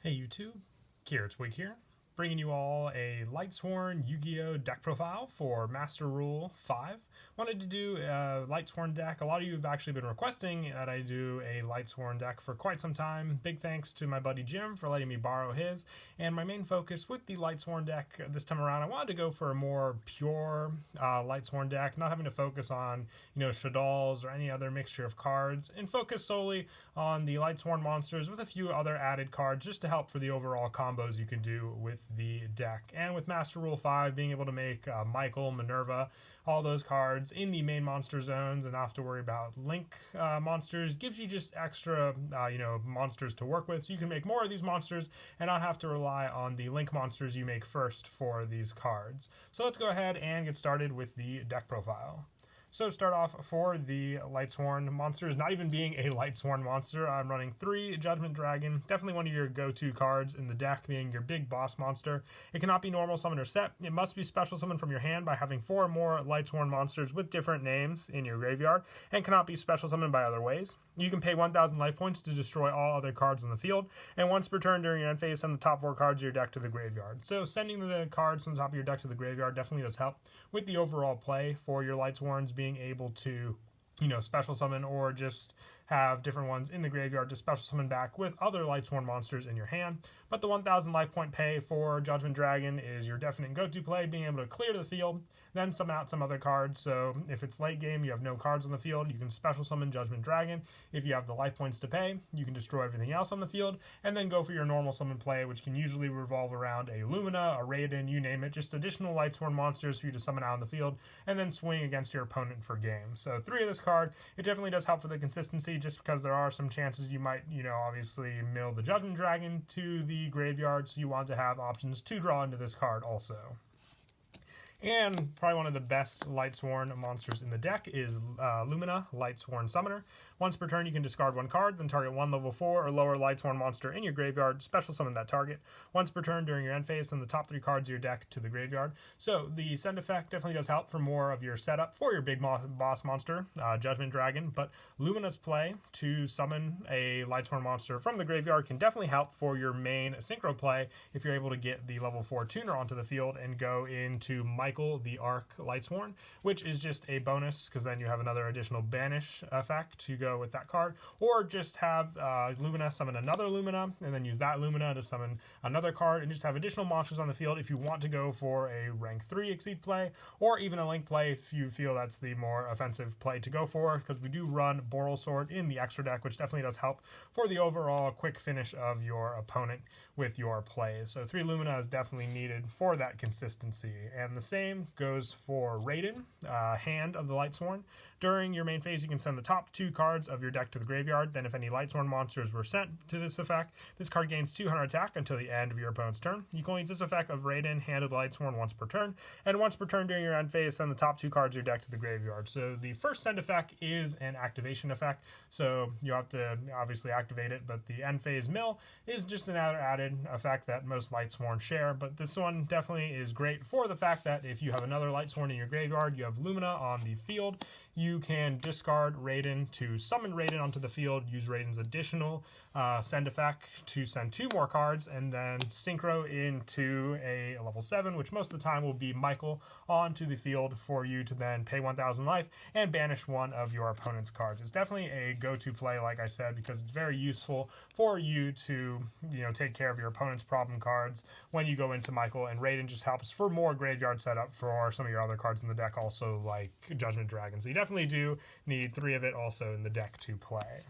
Hey YouTube, Carrots Week here, bringing you all a Lightsworn Yugioh deck profile for Master Rule 5. Wanted to do a Lightsworn deck. A lot of you have actually been requesting that I do a Lightsworn deck for quite some time. Big thanks to my buddy Jim for letting me borrow his. And my main focus with the Lightsworn deck this time around, I wanted to go for a more pure Lightsworn deck, not having to focus on, Shaddolls or any other mixture of cards, and focus solely on the Lightsworn monsters with a few other added cards just to help for the overall combos you can do with the deck. And with Master Rule 5, being able to make Michael, Minerva, all those cards in the main monster zones and not have to worry about link monsters gives you just extra, monsters to work with. So you can make more of these monsters and not have to rely on the link monsters you make first for these cards. So let's go ahead and get started with the deck profile. So to start off for the Lightsworn monsters, not even being a Lightsworn monster, I'm running 3 Judgment Dragon, definitely one of your go-to cards in the deck, being your big boss monster. It cannot be normal summon or set. It must be special summon from your hand by having 4 or more Lightsworn monsters with different names in your graveyard, and cannot be special summoned by other ways. You can pay 1,000 life points to destroy all other cards on the field, and once per turn during your end phase, send the top 4 cards of your deck to the graveyard. So sending the cards from the top of your deck to the graveyard definitely does help with the overall play for your Lightsworns, being able to special summon or just have different ones in the graveyard to special summon back with other Lightsworn monsters in your hand. But the 1,000 life point pay for Judgment Dragon is your definite go-to play, being able to clear the field, then summon out some other cards. So if it's late game, you have no cards on the field, you can special summon Judgment Dragon. If you have the life points to pay, you can destroy everything else on the field, and then go for your normal summon play, which can usually revolve around a Lumina, a Raiden, you name it, just additional Lightsworn monsters for you to summon out on the field, and then swing against your opponent for game. So 3 of this card, it definitely does help for the consistency, just because there are some chances you might, obviously mill the Judgment Dragon to the graveyard, so you want to have options to draw into this card also. And probably one of the best Lightsworn monsters in the deck is Lumina, Lightsworn Summoner. Once per turn, you can discard 1 card, then target 1 level 4 or lower Lightsworn monster in your graveyard, special summon that target. Once per turn during your end phase, send the top 3 cards of your deck to the graveyard. So the send effect definitely does help for more of your setup for your big boss monster, Judgment Dragon, but Lumina's play to summon a Lightsworn monster from the graveyard can definitely help for your main synchro play if you're able to get the level 4 tuner onto the field and go into Michael the Arc Lightsworn, which is just a bonus because then you have another additional banish effect to go with that card, or just have Lumina summon another Lumina and then use that Lumina to summon another card and just have additional monsters on the field if you want to go for a rank 3 Exceed play, or even a link play if you feel that's the more offensive play to go for, because we do run Boral Sword in the extra deck, which definitely does help for the overall quick finish of your opponent with your plays. So 3 Lumina is definitely needed for that consistency. And the same goes for Raiden, Hand of the Lightsworn. During your main phase, you can send the top 2 cards of your deck to the graveyard. Then if any Lightsworn monsters were sent to this effect, this card gains 200 attack until the end of your opponent's turn. You can only use this effect of Raiden, Hand of the Lightsworn, once per turn. And once per turn during your end phase, send the top 2 cards of your deck to the graveyard. So the first send effect is an activation effect. So you have to obviously activate it, but the end phase mill is just another added effect that most Lightsworn share. But this one definitely is great for the fact that if you have another Lightsworn in your graveyard, you have Lumina on the field, you can discard Raiden to summon Raiden onto the field, use Raiden's additional send effect to send 2 more cards, and then synchro into a level 7, which most of the time will be Michael, onto the field for you to then pay 1,000 life and banish one of your opponent's cards. It's definitely a go-to play, like I said, because it's very useful for you to, take care of your opponent's problem cards when you go into Michael, and Raiden just helps for more graveyard setup for some of your other cards in the deck, also like Judgment Dragon. So you definitely do need 3 of it also in the deck to play.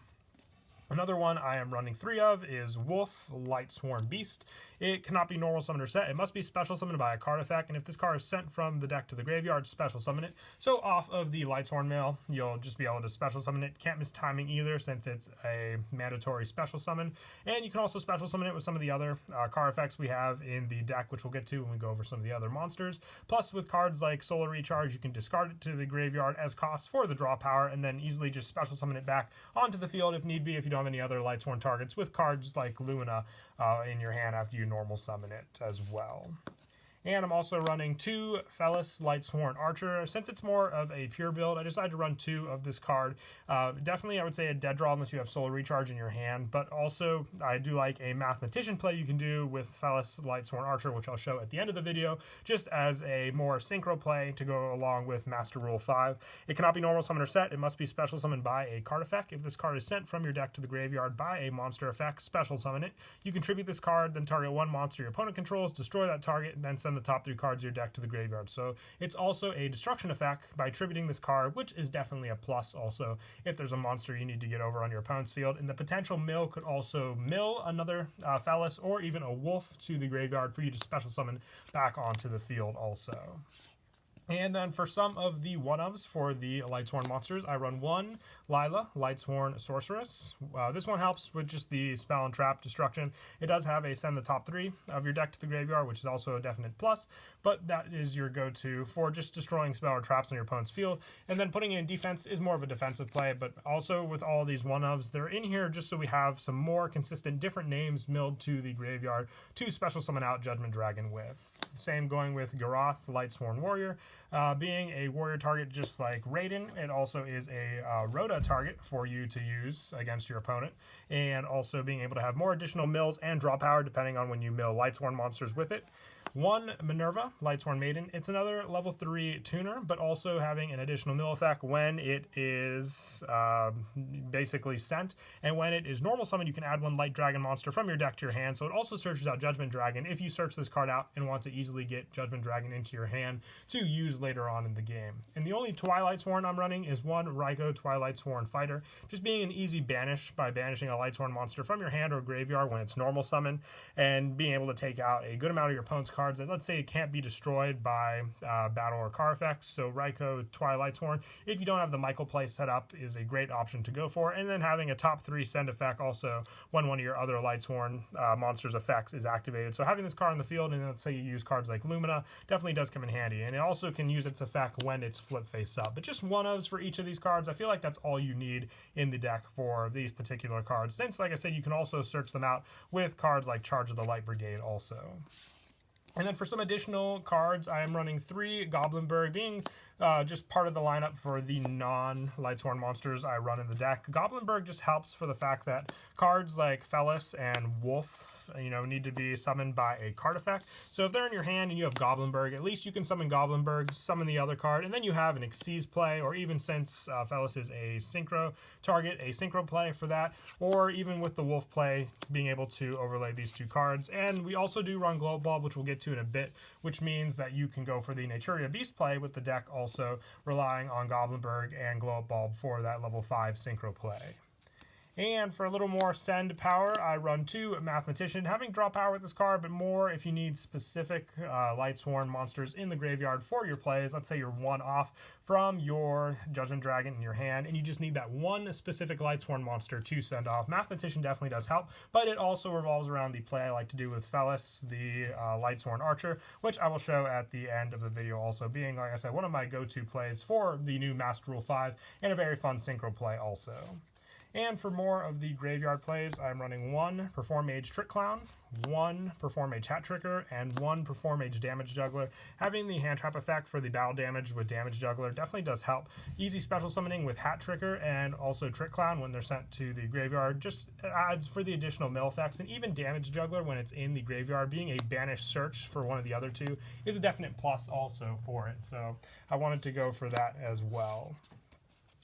Another one I am running 3 of is Wolf, Lightsworn Beast. It cannot be normal summoned or set. It must be special summoned by a card effect, and if this card is sent from the deck to the graveyard, special summon it. So off of the Lightsworn mill, you'll just be able to special summon it. Can't miss timing either, since it's a mandatory special summon. And you can also special summon it with some of the other card effects we have in the deck, which we'll get to when we go over some of the other monsters. Plus, with cards like Solar Recharge, you can discard it to the graveyard as costs for the draw power, and then easily just special summon it back onto the field if need be, if you don't have any other Lightsworn targets with cards like Lumina in your hand after you normal summon it as well. And I'm also running 2 Fellis Lightsworn Archer. Since it's more of a pure build, I decided to run 2 of this card. Definitely, I would say a dead draw unless you have Solar Recharge in your hand, but also I do like a Mathematician play you can do with Fellis Lightsworn Archer, which I'll show at the end of the video, just as a more synchro play to go along with Master Rule 5. It cannot be normal summon or set. It must be special summoned by a card effect. If this card is sent from your deck to the graveyard by a monster effect, special summon it. You contribute this card, then target 1 monster your opponent controls, destroy that target, and then send the top 3 cards of your deck to the graveyard. So it's also a destruction effect by attributing this card, which is definitely a plus also if there's a monster you need to get over on your opponent's field. And the potential mill could also mill another Fellis or even a wolf to the graveyard for you to special summon back onto the field also. And then for some of the one-ofs for the Lightsworn monsters, I run 1 Lila, Lightsworn Sorceress. This one helps with just the spell and trap destruction. It does have a send the top 3 of your deck to the graveyard, which is also a definite plus, but that is your go-to for just destroying spell or traps on your opponent's field. And then putting in defense is more of a defensive play, but also with all these one-ofs, they're in here just so we have some more consistent different names milled to the graveyard to special summon out Judgment Dragon with. Same going with Garoth, Lightsworn Warrior. Being a warrior target just like Raiden, it also is a Rhoda target for you to use against your opponent, and also being able to have more additional mills and draw power depending on when you mill Lightsworn monsters with it. 1 Minerva, Lightsworn Maiden. It's another level 3 tuner, but also having an additional mill effect when it is basically sent. And when it is normal summon, you can add 1 Light Dragon monster from your deck to your hand. So it also searches out Judgment Dragon if you search this card out and want to easily get Judgment Dragon into your hand to use later on in the game. And the only Twilightsworn I'm running is 1 Raikou Twilightsworn Fighter. Just being an easy banish by banishing a Lightsworn monster from your hand or graveyard when it's normal summon, and being able to take out a good amount of your opponent's cards that, let's say, it can't be destroyed by battle or card effects. So Raikou Twilightsworn, if you don't have the Michael play set up, is a great option to go for. And then having a top 3 send effect also when one of your other Lightsworn monsters effects is activated. So having this card on the field, and let's say you use cards like Lumina, definitely does come in handy. And it also can use its effect when it's flip face up. But just one-ofs for each of these cards. I feel like that's all you need in the deck for these particular cards, since, like I said, you can also search them out with cards like Charge of the Light Brigade also. And then for some additional cards, I am running 3 Goblinberg, being just part of the lineup for the non-Lightsworn monsters I run in the deck. Goblinberg just helps for the fact that cards like Fellis and Wolf, need to be summoned by a card effect. So if they're in your hand and you have Goblinberg, at least you can summon Goblinberg, summon the other card, and then you have an Xyz play, or even since Fellis is a synchro target, a synchro play for that, or even with the Wolf play, being able to overlay these 2 cards. And we also do run Glow Bulb, which we'll get to in a bit, which means that you can go for the Naturia Beast play with the deck also relying on Goblinberg and Glow Bulb for that level 5 synchro play. And for a little more send power, I run 2 Mathematician, having draw power with this card, but more if you need specific Lightsworn monsters in the graveyard for your plays. Let's say you're 1 off from your Judgment Dragon in your hand, and you just need that 1 specific Lightsworn monster to send off. Mathematician definitely does help, but it also revolves around the play I like to do with Fellis, the Lightsworn Archer, which I will show at the end of the video also, being, like I said, one of my go-to plays for the new Master Rule 5, and a very fun synchro play also. And for more of the graveyard plays, I'm running 1 Perform Mage Trick Clown, 1 Perform Mage Hat Tricker, and 1 Perform Mage Damage Juggler. Having the hand trap effect for the battle damage with Damage Juggler definitely does help. Easy special summoning with Hat Tricker and also Trick Clown when they're sent to the graveyard just adds for the additional mill effects, and even Damage Juggler when it's in the graveyard, being a banished search for one of the other 2 is a definite plus also for it. So I wanted to go for that as well.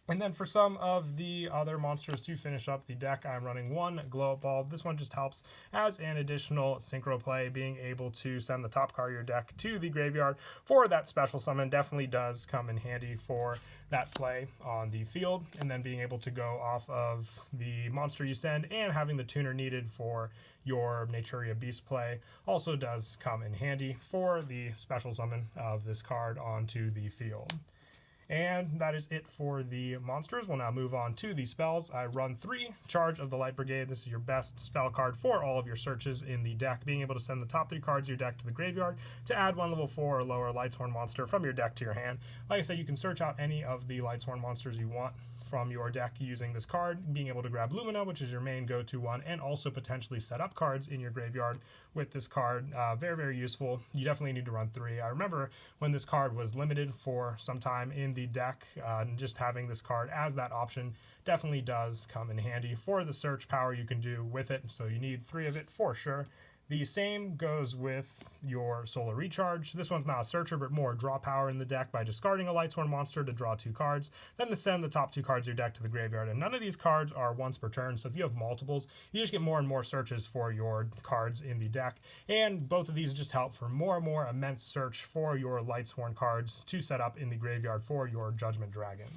And then for some of the other monsters to finish up the deck, I'm running 1 Glow Up Bulb. This one just helps as an additional synchro play. Being able to send the top card of your deck to the graveyard for that special summon definitely does come in handy for that play on the field. And then being able to go off of the monster you send and having the tuner needed for your Naturia Beast play also does come in handy for the special summon of this card onto the field. And that is it for the monsters. We'll now move on to the spells. I run 3 Charge of the Light Brigade. This is your best spell card for all of your searches in the deck, being able to send the top 3 cards of your deck to the graveyard to add 1 level 4 or lower Lightsworn monster from your deck to your hand. Like I said, you can search out any of the Lightsworn monsters you want from your deck using this card, being able to grab Lumina, which is your main go-to one, and also potentially set up cards in your graveyard with this card. Very, very useful. You definitely need to run 3. I remember when this card was limited for some time in the deck, just having this card as that option definitely does come in handy for the search power you can do with it, so you need 3 of it for sure. The same goes with your Solar Recharge. This one's not a searcher, but more draw power in the deck by discarding a Lightsworn monster to draw 2 cards, then to send the top 2 cards of your deck to the graveyard. And none of these cards are once per turn, so if you have multiples, you just get more and more searches for your cards in the deck. And both of these just help for more and more immense search for your Lightsworn cards to set up in the graveyard for your Judgment Dragon.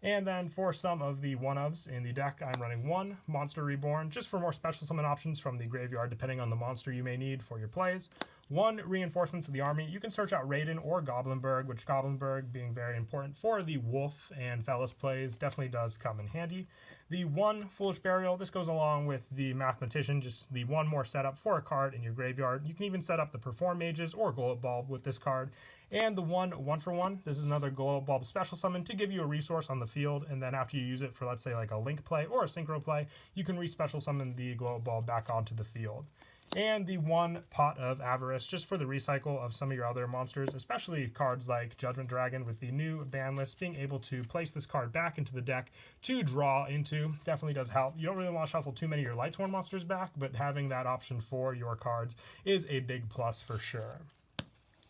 And then for some of the one-ofs in the deck, I'm running 1 Monster Reborn, just for more special summon options from the graveyard, depending on the monster you may need for your plays. 1 Reinforcements of the Army. You can search out Raiden or Goblinberg, which Goblinberg being very important for the Wolf and Fellas plays definitely does come in handy. The 1 Foolish Burial, this goes along with the Mathematician, just the 1 more setup for a card in your graveyard. You can even set up the Perform Mages or Glow Up Bulb with this card. And the 1 1-for-1, this is another Glow Up Bulb special summon to give you a resource on the field, and then after you use it for, let's say, like a Link play or a Synchro play, you can re-special summon the Glow Up Bulb back onto the field. And the 1 Pot of Avarice, just for the recycle of some of your other monsters, especially cards like Judgment Dragon with the new ban list. Being able to place this card back into the deck to draw into definitely does help. You don't really want to shuffle too many of your Lightsworn monsters back, but having that option for your cards is a big plus for sure.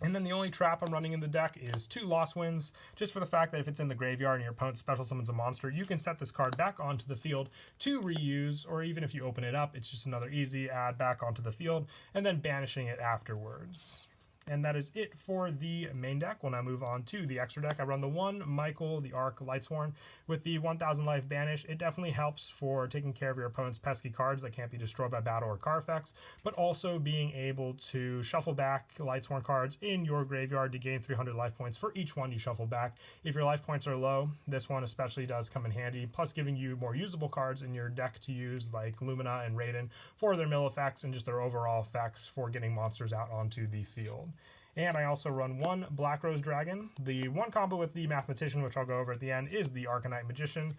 And then the only trap I'm running in the deck is 2 Lost Winds, just for the fact that if it's in the graveyard and your opponent special summons a monster, you can set this card back onto the field to reuse, or even if you open it up, it's just another easy add back onto the field, and then banishing it afterwards. And that is it for the main deck. We'll now move on to the extra deck. I run the 1 Michael the Arc Lightsworn with the 1000 life banish. It definitely helps for taking care of your opponent's pesky cards that can't be destroyed by battle or card effects, but also being able to shuffle back Lightsworn cards in your graveyard to gain 300 life points for each one you shuffle back. If your life points are low, this one especially does come in handy, plus giving you more usable cards in your deck to use, like Lumina and Raiden, for their mill effects and just their overall effects for getting monsters out onto the field. And I also run 1 Black Rose Dragon. The 1 combo with the Mathematician, which I'll go over at the end, is the Arcanite Magician.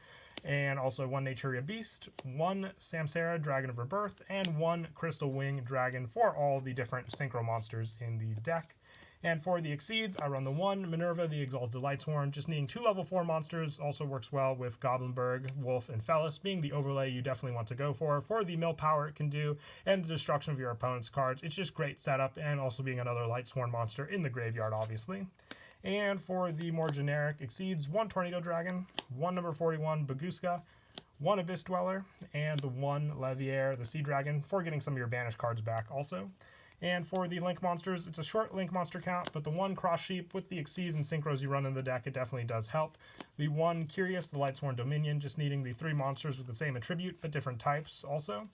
And also 1 Naturia Beast, 1 Samsara Dragon of Rebirth, and 1 Crystal Wing Dragon for all the different synchro monsters in the deck. And for the Exceeds, I run the 1 Minerva the Exalted Lightsworn. Just needing 2 level 4 monsters also works well with Goblinberg, Wolf, and Fellas being the overlay you definitely want to go for the mill power it can do and the destruction of your opponent's cards. It's just great setup, and also being another Lightsworn monster in the graveyard, obviously. And for the more generic Exceeds, 1 Tornado Dragon, 1 number 41 Baguska, 1 Abyss Dweller, and the 1 Leviair the Sea Dragon for getting some of your banished cards back also. And for the Link monsters, it's a short Link monster count, but the 1 Cross Sheep with the Exceeds and Synchros you run in the deck, it definitely does help. The 1 Curious, the Lightsworn Dominion, just needing the 3 monsters with the same attribute, but different types also.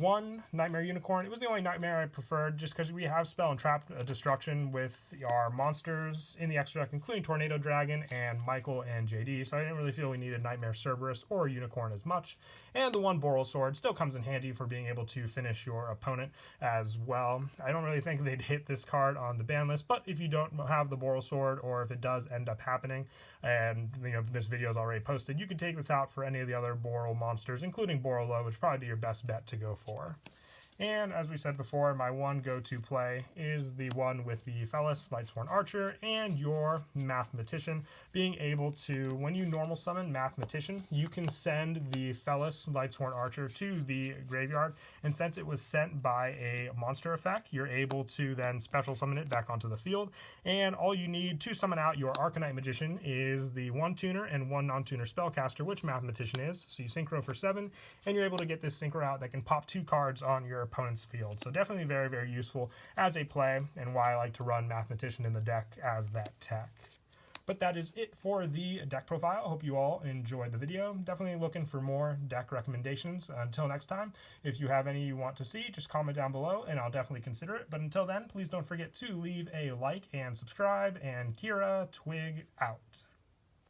1 Nightmare Unicorn. It was the only Nightmare I preferred, just because we have Spell and Trap Destruction with our monsters in the extra deck, including Tornado Dragon and Michael and JD, so I didn't really feel we needed Nightmare Cerberus or Unicorn as much. And the 1 Boral Sword still comes in handy for being able to finish your opponent as well. I don't really think they'd hit this card on the ban list, but if you don't have the Boral Sword, or if it does end up happening, and this video is already posted, you can take this out for any of the other Boral monsters, including Borolo, which would probably be your best bet to go for. And as we said before, my 1 go-to play is the 1 with the Fellas Lightsworn Archer and your Mathematician. Being able to, when you normal summon Mathematician, you can send the Fellas Lightsworn Archer to the graveyard, and since it was sent by a monster effect, you're able to then special summon it back onto the field. And all you need to summon out your Arcanite Magician is the 1 tuner and 1 non-tuner spellcaster, which Mathematician is. So you synchro for 7, and you're able to get this synchro out that can pop 2 cards on your opponent's field. So definitely very, very useful as a play, and why I like to run Mathematician in the deck as that tech. But that is it for the deck profile. I hope you all enjoyed the video. Definitely looking for more deck recommendations. Until next time, if you have any you want to see, just comment down below and I'll definitely consider it. But until then, please don't forget to leave a like and subscribe, and Kira Twig out.